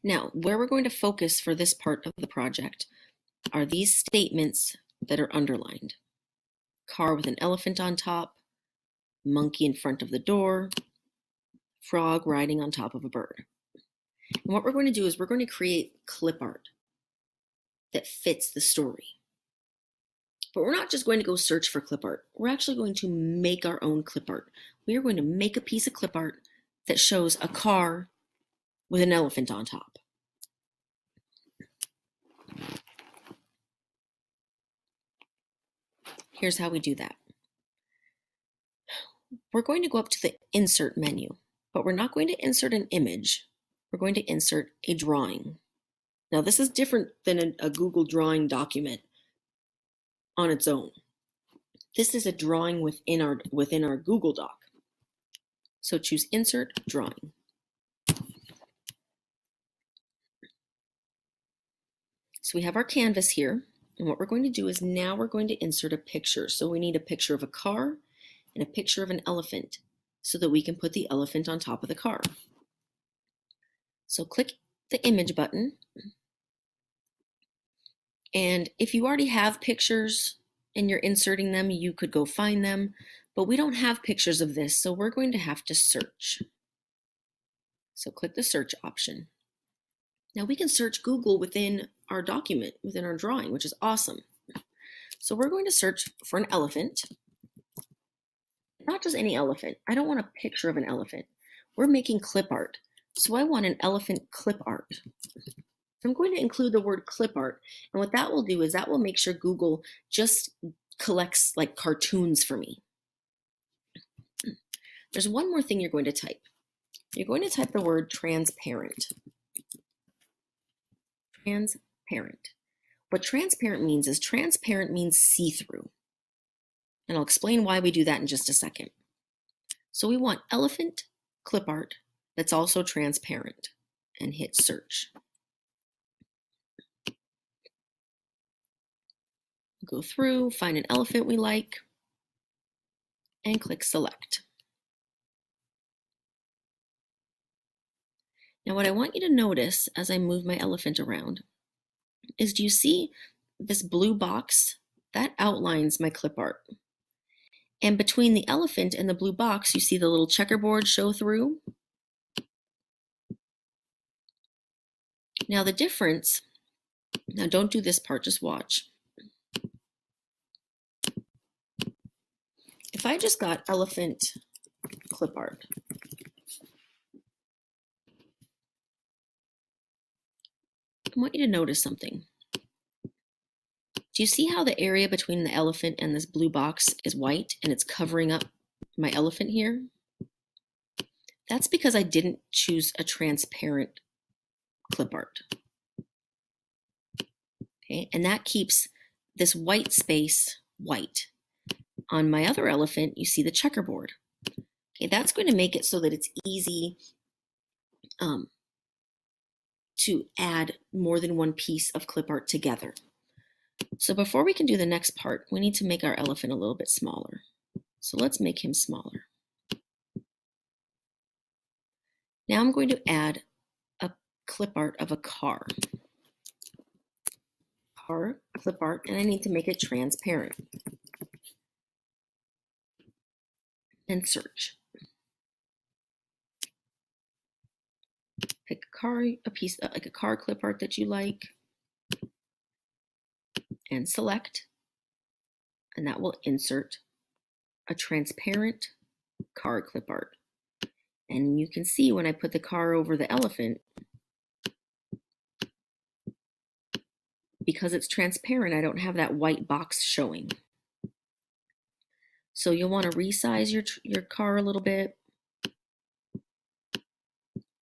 Now, where we're going to focus for this part of the project are these statements that are underlined. Car with an elephant on top, monkey in front of the door, frog riding on top of a bird. And what we're going to do is we're going to create clip art that fits the story. But we're not just going to go search for clip art. We're actually going to make our own clip art. We are going to make a piece of clip art that shows a car with an elephant on top. Here's how we do that. We're going to go up to the Insert menu, but we're not going to insert an image. We're going to insert a drawing. Now, this is different than a Google Drawing document on its own. This is a drawing within our Google Doc. So choose Insert Drawing. So we have our canvas here, and what we're going to do is now we're going to insert a picture. So we need a picture of a car and a picture of an elephant so that we can put the elephant on top of the car. So click the image button. And if you already have pictures and you're inserting them, you could go find them, but we don't have pictures of this, so we're going to have to search. So click the search option. Now we can search Google within our document, within our drawing, which is awesome. So we're going to search for an elephant. Not just any elephant. I don't want a picture of an elephant. We're making clip art. So I want an elephant clip art. I'm going to include the word clip art. And what that will do is that will make sure Google just collects like cartoons for me. There's one more thing you're going to type. You're going to type the word transparent. Transparent. What transparent means is transparent means see-through. And I'll explain why we do that in just a second. So we want elephant clip art that's also transparent, and hit search. Go through, find an elephant we like, and click select. Now what I want you to notice as I move my elephant around is, do you see this blue box? That outlines my clip art. And between the elephant and the blue box, you see the little checkerboard show through. Now the difference, now don't do this part, just watch. If I just got elephant clip art, I want you to notice something. Do you see how the area between the elephant and this blue box is white and it's covering up my elephant here? That's because I didn't choose a transparent clip art. Okay, and that keeps this white space white. On my other elephant, you see the checkerboard. Okay, that's going to make it so that it's easy to add more than one piece of clip art together. So before we can do the next part, we need to make our elephant a little bit smaller. So let's make him smaller. Now I'm going to add a clip art of a car. Car clip art, and I need to make it transparent. And search. Pick a car, a piece like a car clip art that you like, and select, and that will insert a transparent car clip art. And you can see when I put the car over the elephant, because it's transparent, I don't have that white box showing. So you'll want to resize your car a little bit.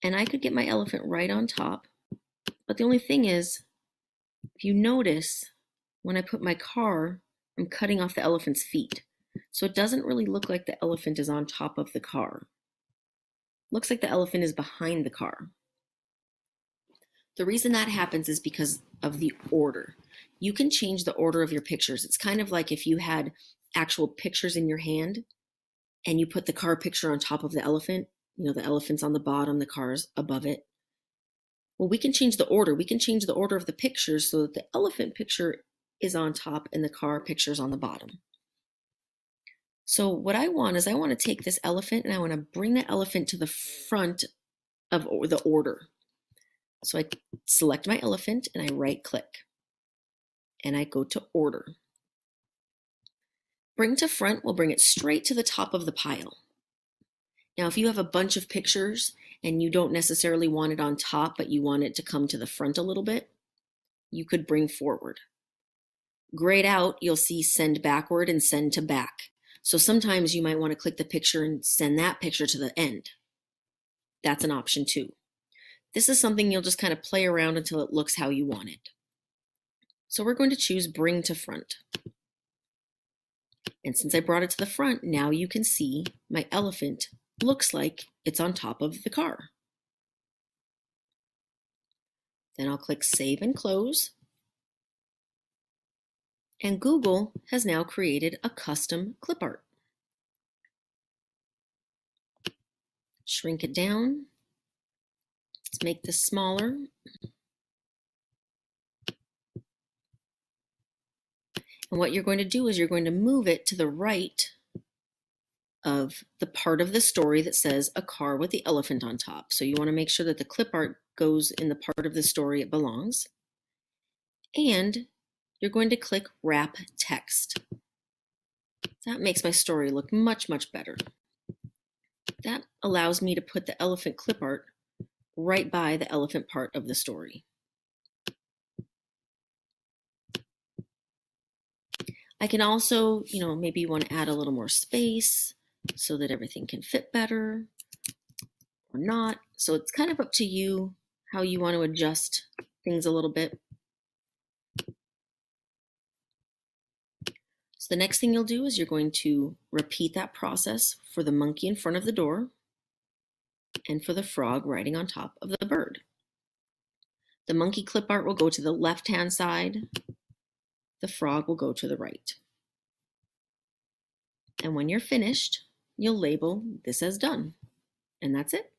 And I could get my elephant right on top. But the only thing is, if you notice, when I put my car, I'm cutting off the elephant's feet. So it doesn't really look like the elephant is on top of the car. Looks like the elephant is behind the car. The reason that happens is because of the order. You can change the order of your pictures. It's kind of like if you had actual pictures in your hand and you put the car picture on top of the elephant, you know, the elephant's on the bottom, the car's above it. Well, we can change the order. We can change the order of the pictures so that the elephant picture is on top and the car picture is on the bottom. So what I want is I want to take this elephant and I want to bring the elephant to the front of the order. So I select my elephant and I right click and I go to order. Bring to front will bring it straight to the top of the pile. Now, if you have a bunch of pictures and you don't necessarily want it on top, but you want it to come to the front a little bit, you could bring forward. Grayed out, you'll see send backward and send to back. So sometimes you might want to click the picture and send that picture to the end. That's an option too. This is something you'll just kind of play around until it looks how you want it. So we're going to choose bring to front. And since I brought it to the front, now you can see my elephant looks like it's on top of the car. Then I'll click Save and Close. And Google has now created a custom clip art. Shrink it down. Let's make this smaller. And what you're going to do is you're going to move it to the right of the part of the story that says a car with the elephant on top. So you want to make sure that the clip art goes in the part of the story it belongs. And you're going to click Wrap Text. That makes my story look much, much better. That allows me to put the elephant clip art right by the elephant part of the story. I can also, maybe you want to add a little more space so that everything can fit better or not. So it's kind of up to you how you want to adjust things a little bit. So the next thing you'll do is you're going to repeat that process for the monkey in front of the door and for the frog riding on top of the bird. The monkey clip art will go to the left-hand side. The frog will go to the right. And when you're finished, you'll label this as done. And that's it.